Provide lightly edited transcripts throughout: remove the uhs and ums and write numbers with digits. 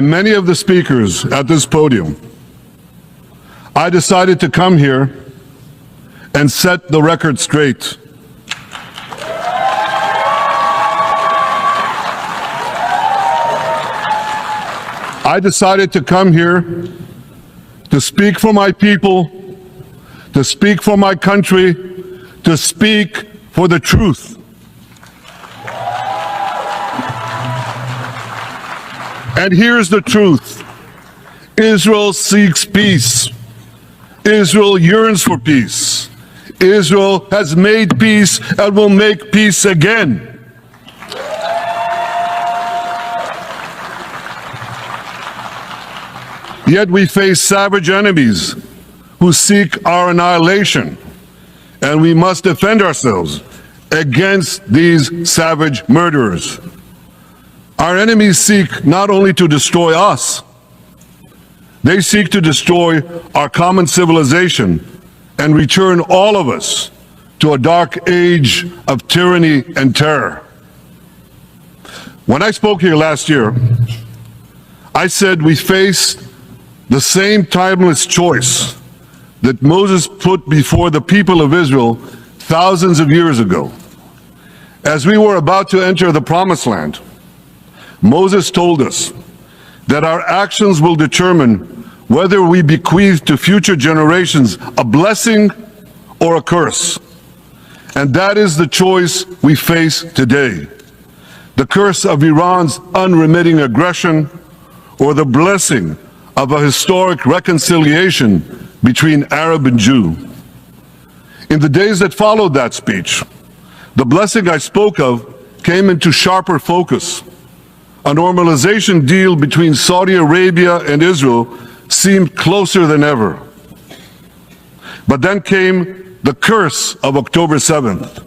many of the speakers at this podium, I decided to come here and set the record straight. I decided to come here to speak for my people, to speak for my country, to speak for the truth. And here's the truth. Israel seeks peace. Israel yearns for peace. Israel has made peace and will make peace again. Yet we face savage enemies who seek our annihilation, and we must defend ourselves against these savage murderers. Our enemies seek not only to destroy us, they seek to destroy our common civilization and return all of us to a dark age of tyranny and terror. When I spoke here last year, I said we faced the same timeless choice that Moses put before the people of Israel thousands of years ago. As we were about to enter the Promised Land, Moses told us that our actions will determine whether we bequeath to future generations a blessing or a curse. And that is the choice we face today. The curse of Iran's unremitting aggression, or the blessing of a historic reconciliation between Arab and Jew. In the days that followed that speech, the blessing I spoke of came into sharper focus. A normalization deal between Saudi Arabia and Israel seemed closer than ever. But then came the curse of October 7th.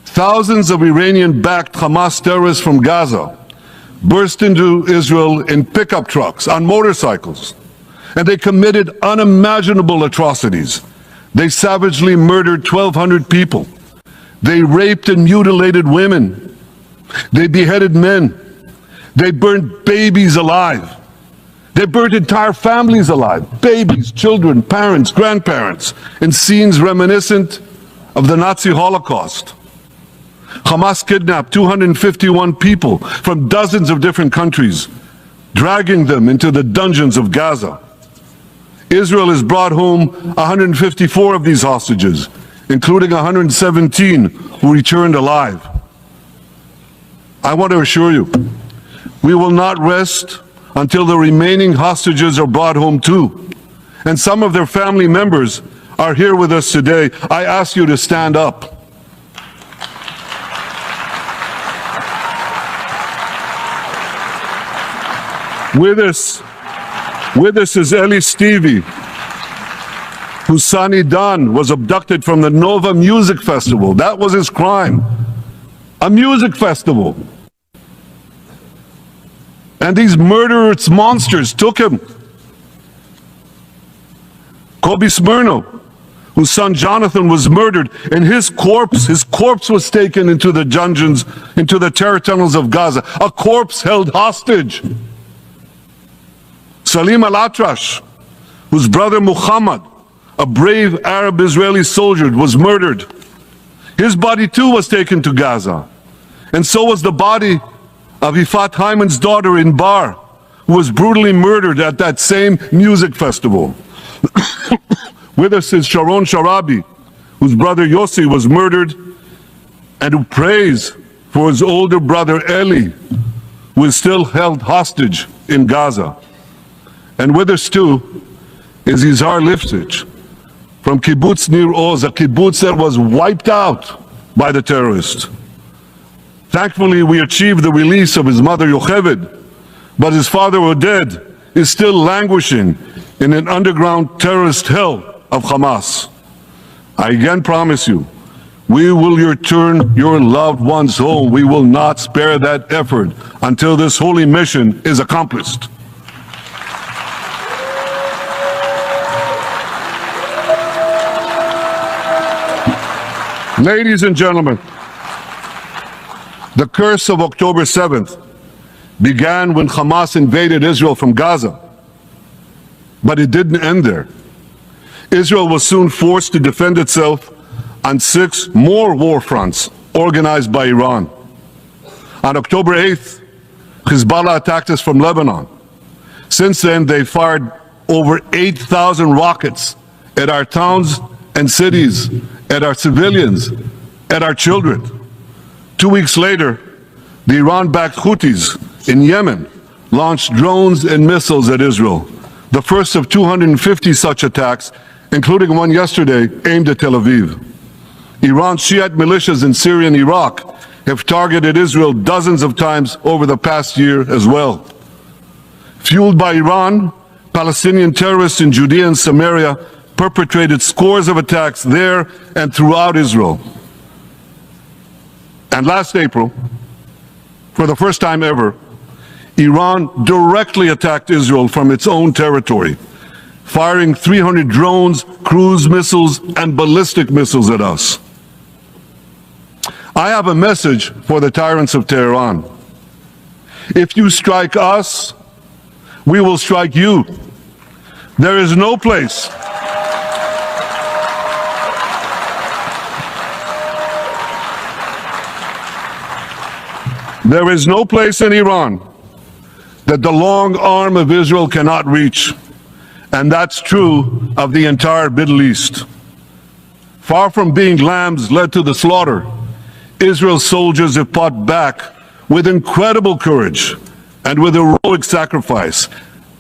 Thousands of Iranian-backed Hamas terrorists from Gaza burst into Israel in pickup trucks, on motorcycles, and they committed unimaginable atrocities. They savagely murdered 1,200 people. They raped and mutilated women. They beheaded men. They burned babies alive. They burned entire families alive, babies, children, parents, grandparents, in scenes reminiscent of the Nazi Holocaust. Hamas kidnapped 251 people from dozens of different countries, dragging them into the dungeons of Gaza. Israel has brought home 154 of these hostages, including 117 who returned alive. I want to assure you, we will not rest until the remaining hostages are brought home too. And some of their family members are here with us today. I ask you to stand up. With us is Eli Stevie, whose son Idan was abducted from the Nova Music Festival. That was his crime. A music festival. And these murderous monsters took him. Kobe Smirno, whose son Jonathan was murdered, and his corpse was taken into the dungeons, into the terror tunnels of Gaza. A corpse held hostage. Salim al-Atrash, whose brother Muhammad, a brave Arab-Israeli soldier, was murdered. His body too was taken to Gaza. And so was the body of Ifat Hyman's daughter Inbar, who was brutally murdered at that same music festival. With us is Sharon Sharabi, whose brother Yossi was murdered, and who prays for his older brother Eli, who is still held hostage in Gaza. And with us too is Izhar Lifshitz from Kibbutz Nir Oz, a kibbutz that was wiped out by the terrorists. Thankfully, we achieved the release of his mother Yocheved, but his father Oded is still languishing in an underground terrorist hell of Hamas. I again promise you, we will return your loved ones home. We will not spare that effort until this holy mission is accomplished. Ladies and gentlemen, the curse of October 7th began when Hamas invaded Israel from Gaza. But it didn't end there. Israel was soon forced to defend itself on 6 more war fronts organized by Iran. On October 8th, Hezbollah attacked us from Lebanon. Since then, they fired over 8,000 rockets at our towns and cities, at our civilians, at our children. 2 weeks later, the Iran-backed Houthis in Yemen launched drones and missiles at Israel, the first of 250 such attacks, including one yesterday aimed at Tel Aviv. Iran's Shiite militias in Syria and Iraq have targeted Israel dozens of times over the past year as well. Fueled by Iran, Palestinian terrorists in Judea and Samaria perpetrated scores of attacks there and throughout Israel. And last April, for the first time ever, Iran directly attacked Israel from its own territory, firing 300 drones, cruise missiles, and ballistic missiles at us. I have a message for the tyrants of Tehran. If you strike us, we will strike you. There is no place. There is no place in Iran that the long arm of Israel cannot reach. And that's true of the entire Middle East. Far from being lambs led to the slaughter, Israel's soldiers have fought back with incredible courage and with heroic sacrifice.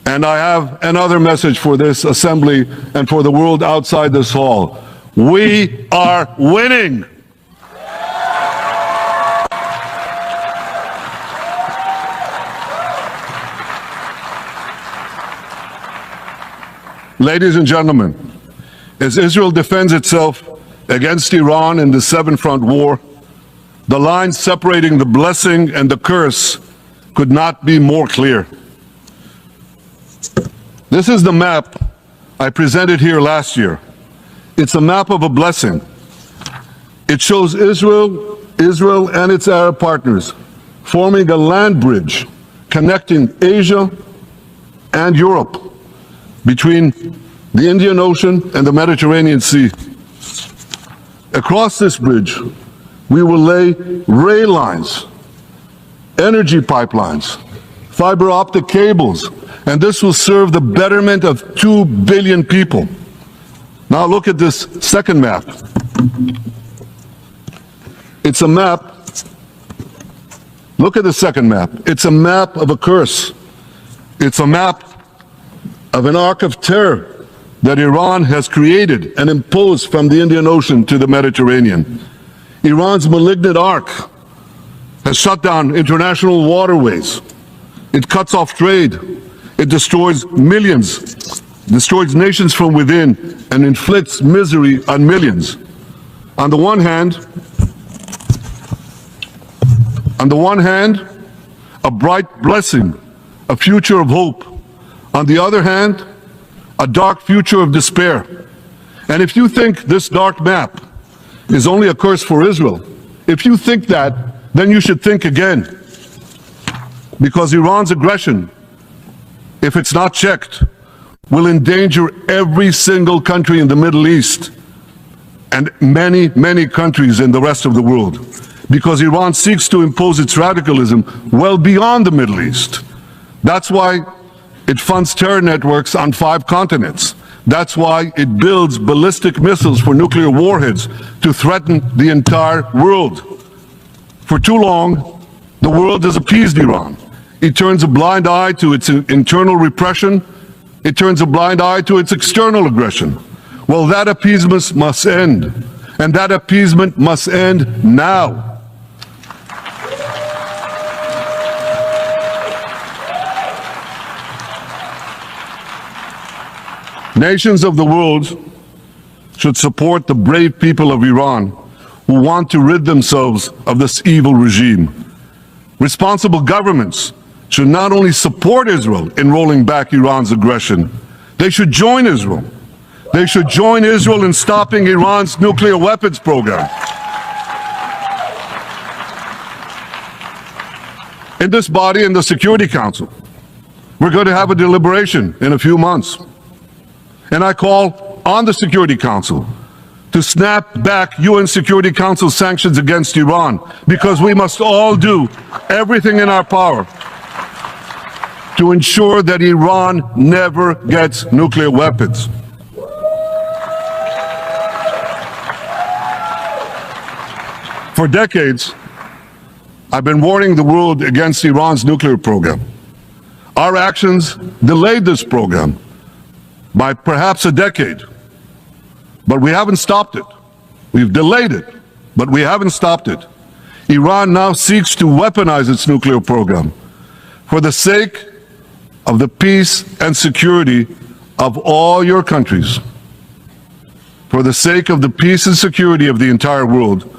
And I have another message for this assembly and for the world outside this hall. We are winning. Ladies and gentlemen, as Israel defends itself against Iran in the seven-front war, the line separating the blessing and the curse could not be more clear. This is the map I presented here last year. It's a map of a blessing. It shows Israel and its Arab partners forming a land bridge connecting Asia and Europe, between the Indian Ocean and the Mediterranean Sea. Across this bridge, we will lay rail lines, energy pipelines, fiber optic cables, and this will serve the betterment of 2 billion people. Now look at this second map. It's a map. Look at the second map. It's a map of a curse. It's a map of an arc of terror that Iran has created and imposed from the Indian Ocean to the Mediterranean. Iran's malignant arc has shut down international waterways. It cuts off trade. It destroys millions, destroys nations from within, and inflicts misery on millions. On the one hand, a bright blessing, a future of hope. On the other hand, a dark future of despair. And if you think this dark map is only a curse for Israel, if you think that, then you should think again. Because Iran's aggression, if it's not checked, will endanger every single country in the Middle East and many, many countries in the rest of the world. Because Iran seeks to impose its radicalism well beyond the Middle East. That's why it funds terror networks on 5 continents. That's why it builds ballistic missiles for nuclear warheads to threaten the entire world. For too long, the world has appeased Iran. It turns a blind eye to its internal repression. It turns a blind eye to its external aggression. Well, that appeasement must end. And that appeasement must end now. Nations of the world should support the brave people of Iran who want to rid themselves of this evil regime. Responsible governments should not only support Israel in rolling back Iran's aggression, they should join Israel. They should join Israel in stopping Iran's nuclear weapons program. in this body, in the Security Council. We're going to have a deliberation in a few months. And I call on the Security Council to snap back UN Security Council sanctions against Iran, because we must all do everything in our power to ensure that Iran never gets nuclear weapons. For decades, I've been warning the world against Iran's nuclear program. Our actions delayed this program by perhaps a decade, but we haven't stopped it. We've delayed it, but we haven't stopped it. Iran now seeks to weaponize its nuclear program for the sake of the peace and security of all your countries. For the sake of the peace and security of the entire world,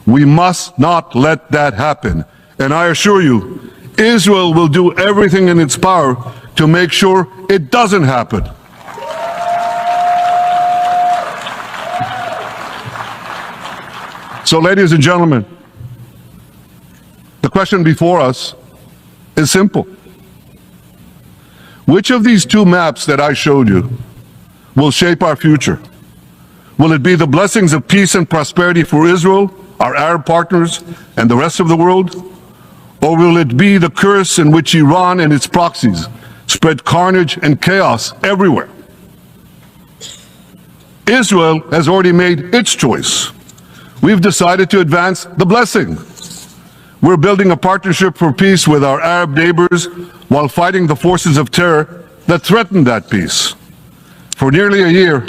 we must not let that happen. And I assure you, Israel will do everything in its power to make sure it doesn't happen. So, ladies and gentlemen, the question before us is simple. Which of these two maps that I showed you will shape our future? Will it be the blessings of peace and prosperity for Israel, our Arab partners, and the rest of the world? Or will it be the curse in which Iran and its proxies spread carnage and chaos everywhere? Israel has already made its choice. We've decided to advance the blessing. We're building a partnership for peace with our Arab neighbors while fighting the forces of terror that threaten that peace. For nearly a year,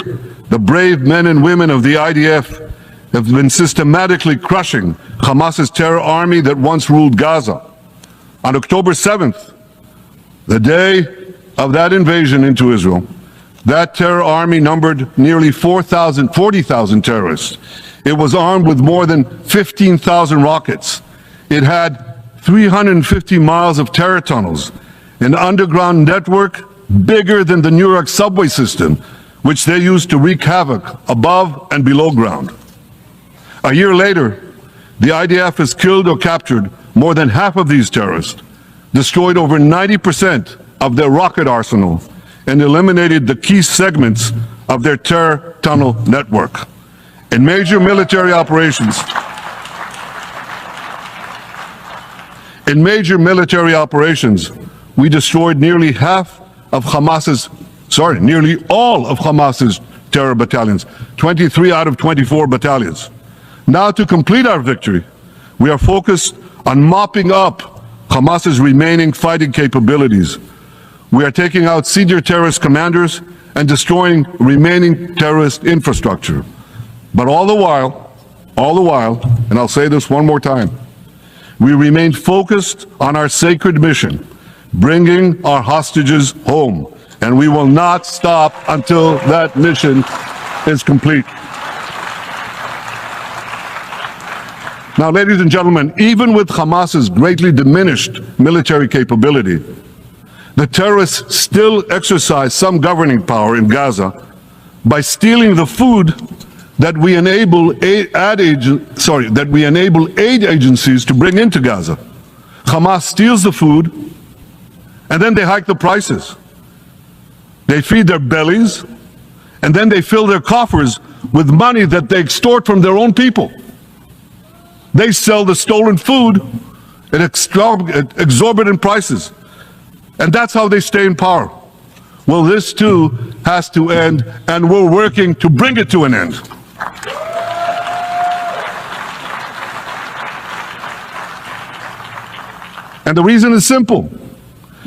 the brave men and women of the IDF have been systematically crushing Hamas's terror army that once ruled Gaza. On October 7th, the day of that invasion into Israel, that terror army numbered nearly 40,000 terrorists. It was armed with more than 15,000 rockets. It had 350 miles of terror tunnels, an underground network bigger than the New York subway system, which they used to wreak havoc above and below ground. A year later, the IDF has killed or captured more than half of these terrorists, destroyed over 90% of their rocket arsenal, and eliminated the key segments of their terror tunnel network. In major military operations, we destroyed nearly all of Hamas's terror battalions, 23 out of 24 battalions. Now, to complete our victory, we are focused on mopping up Hamas's remaining fighting capabilities. We are taking out senior terrorist commanders and destroying remaining terrorist infrastructure. But all the while, and I'll say this one more time, we remain focused on our sacred mission, bringing our hostages home, and we will not stop until that mission is complete. Now, ladies and gentlemen, even with Hamas's greatly diminished military capability, the terrorists still exercise some governing power in Gaza by stealing the food that we enable aid agencies to bring into Gaza. Hamas steals the food, and then they hike the prices. They feed their bellies, and then they fill their coffers with money that they extort from their own people. They sell the stolen food at exorbitant prices, and that's how they stay in power. Well, this too has to end, and we're working to bring it to an end. And the reason is simple.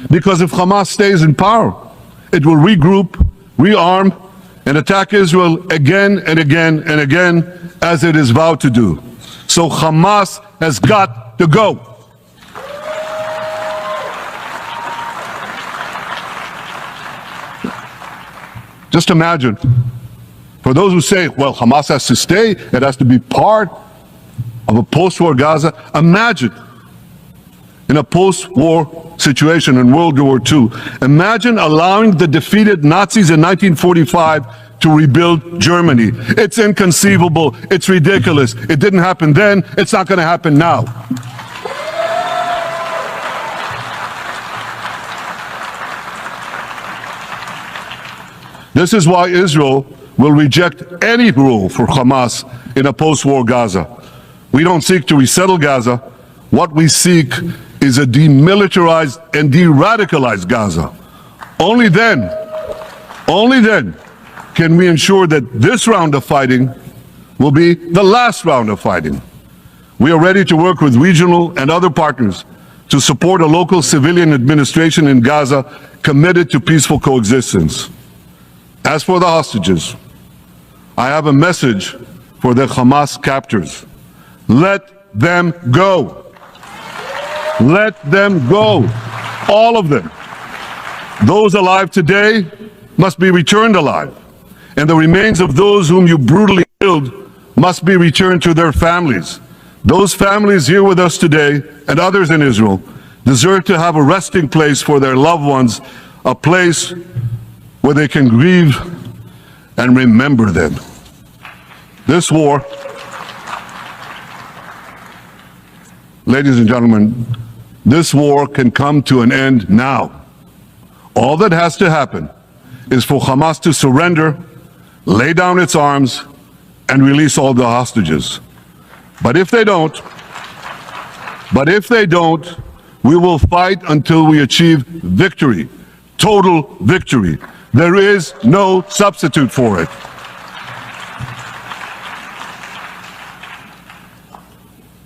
Because if Hamas stays in power, it will regroup, rearm, and attack Israel again and again and again, as it is vowed to do. So Hamas has got to go. Just imagine, for those who say, well, Hamas has to stay, it has to be part of a post-war Gaza, imagine in a post-war situation in World War II, imagine allowing the defeated Nazis in 1945 to rebuild Germany. It's inconceivable, it's ridiculous. It didn't happen then, it's not going to happen now. This is why Israel will reject any rule for Hamas in a post-war Gaza. We don't seek to resettle Gaza. What we seek is a demilitarized and de-radicalized Gaza. Only then can we ensure that this round of fighting will be the last round of fighting. We are ready to work with regional and other partners to support a local civilian administration in Gaza committed to peaceful coexistence. As for the hostages, I have a message for the Hamas captors. Let them go. Let them go. All of them. Those alive today must be returned alive, and the remains of those whom you brutally killed must be returned to their families. Those families here with us today, and others in Israel, deserve to have a resting place for their loved ones, a place where they can grieve and remember them. This war, ladies and gentlemen, this war can come to an end now. All that has to happen is for Hamas to surrender, lay down its arms, and release all the hostages. But if they don't, we will fight until we achieve victory, total victory. There is no substitute for it.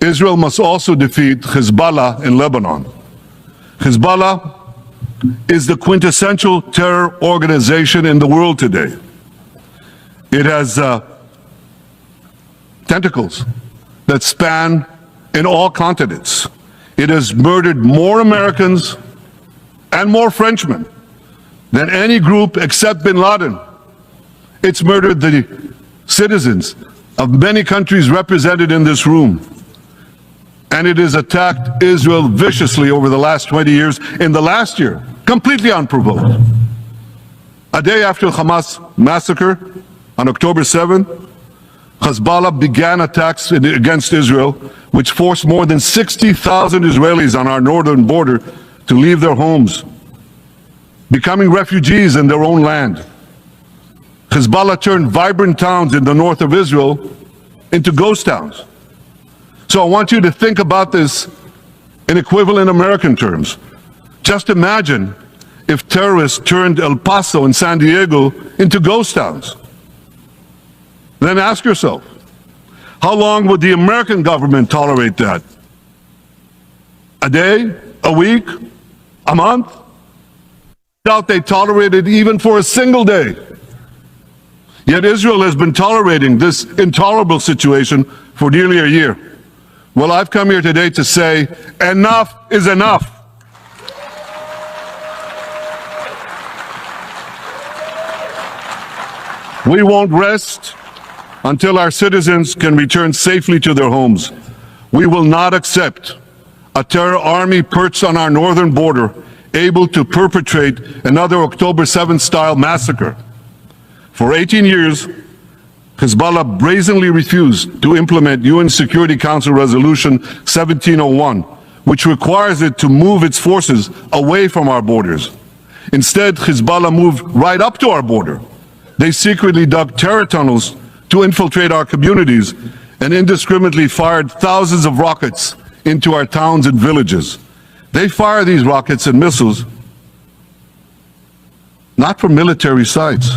Israel must also defeat Hezbollah in Lebanon. Hezbollah is the quintessential terror organization in the world today. It has tentacles that span in all continents. It has murdered more Americans and more Frenchmen than any group except bin Laden. It's murdered the citizens of many countries represented in this room. And it has attacked Israel viciously over the last 20 years. In the last year, completely unprovoked. A day after the Hamas massacre on October 7th, Hezbollah began attacks against Israel, which forced more than 60,000 Israelis on our northern border to leave their homes, becoming refugees in their own land. Hezbollah turned vibrant towns in the north of Israel into ghost towns. So I want you to think about this in equivalent American terms. Just imagine if terrorists turned El Paso and San Diego into ghost towns. Then ask yourself, how long would the American government tolerate that? A day? A week? A month? I doubt they tolerate it even for a single day. Yet Israel has been tolerating this intolerable situation for nearly a year. Well, I've come here today to say enough is enough. We won't rest until our citizens can return safely to their homes. We will not accept a terror army perched on our northern border, able to perpetrate another October 7th style massacre. For 18 years, Hezbollah brazenly refused to implement UN Security Council Resolution 1701, which requires it to move its forces away from our borders. Instead, Hezbollah moved right up to our border. They secretly dug terror tunnels to infiltrate our communities and indiscriminately fired thousands of rockets into our towns and villages. They fire these rockets and missiles not from military sites.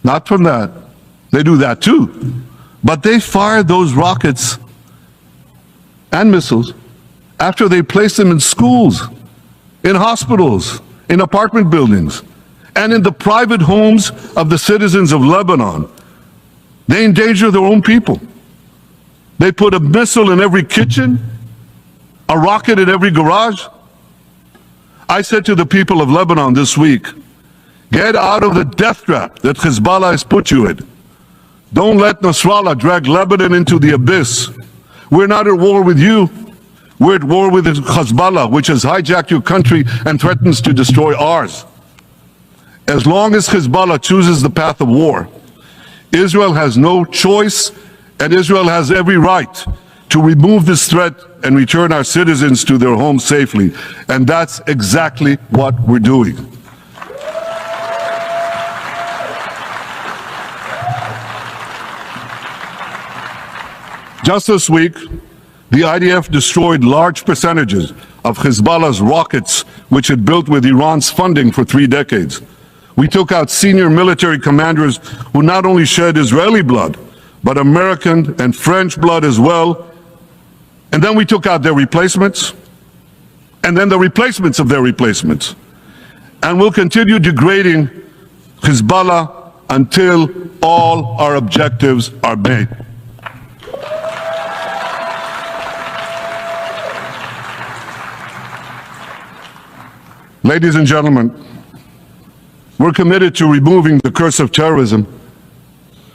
Not from that. They do that too. But they fire those rockets and missiles after they place them in schools, in hospitals, in apartment buildings, and in the private homes of the citizens of Lebanon. They endanger their own people. They put a missile in every kitchen, a rocket in every garage. I said to the people of Lebanon this week, get out of the death trap that Hezbollah has put you in. Don't let Nasrallah drag Lebanon into the abyss. We're not at war with you. We're at war with Hezbollah, which has hijacked your country and threatens to destroy ours. As long as Hezbollah chooses the path of war, Israel has no choice, and Israel has every right to remove this threat and return our citizens to their homes safely. And that's exactly what we're doing. Just this week, the IDF destroyed large percentages of Hezbollah's rockets, which it built with Iran's funding for 3 decades. We took out senior military commanders who not only shed Israeli blood, but American and French blood as well. And then we took out their replacements, and then the replacements of their replacements. And we'll continue degrading Hezbollah until all our objectives are met. Ladies and gentlemen, we're committed to removing the curse of terrorism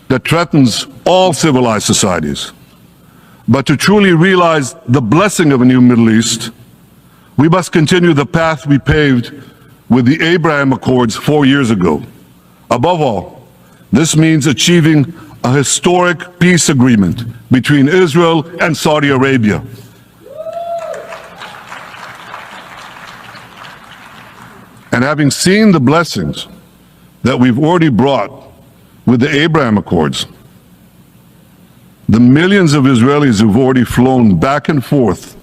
that threatens all civilized societies. But to truly realize the blessing of a new Middle East, we must continue the path we paved with the Abraham Accords 4 years ago. Above all, this means achieving a historic peace agreement between Israel and Saudi Arabia. And having seen the blessings that we've already brought with the Abraham Accords, the millions of Israelis who've already flown back and forth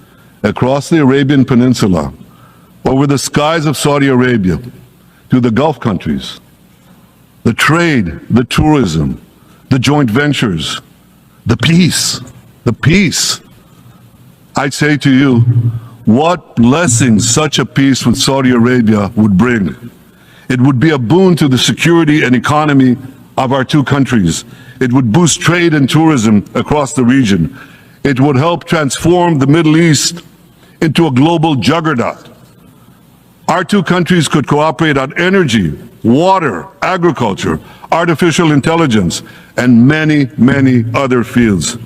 across the Arabian Peninsula, over the skies of Saudi Arabia, to the Gulf countries, the trade, the tourism, the joint ventures, the peace. I'd say to you, what blessings such a peace with Saudi Arabia would bring. It would be a boon to the security and economy of our 2 countries. It would boost trade and tourism across the region. It would help transform the Middle East into a global juggernaut. Our 2 countries could cooperate on energy, water, agriculture, artificial intelligence, and many, many other fields.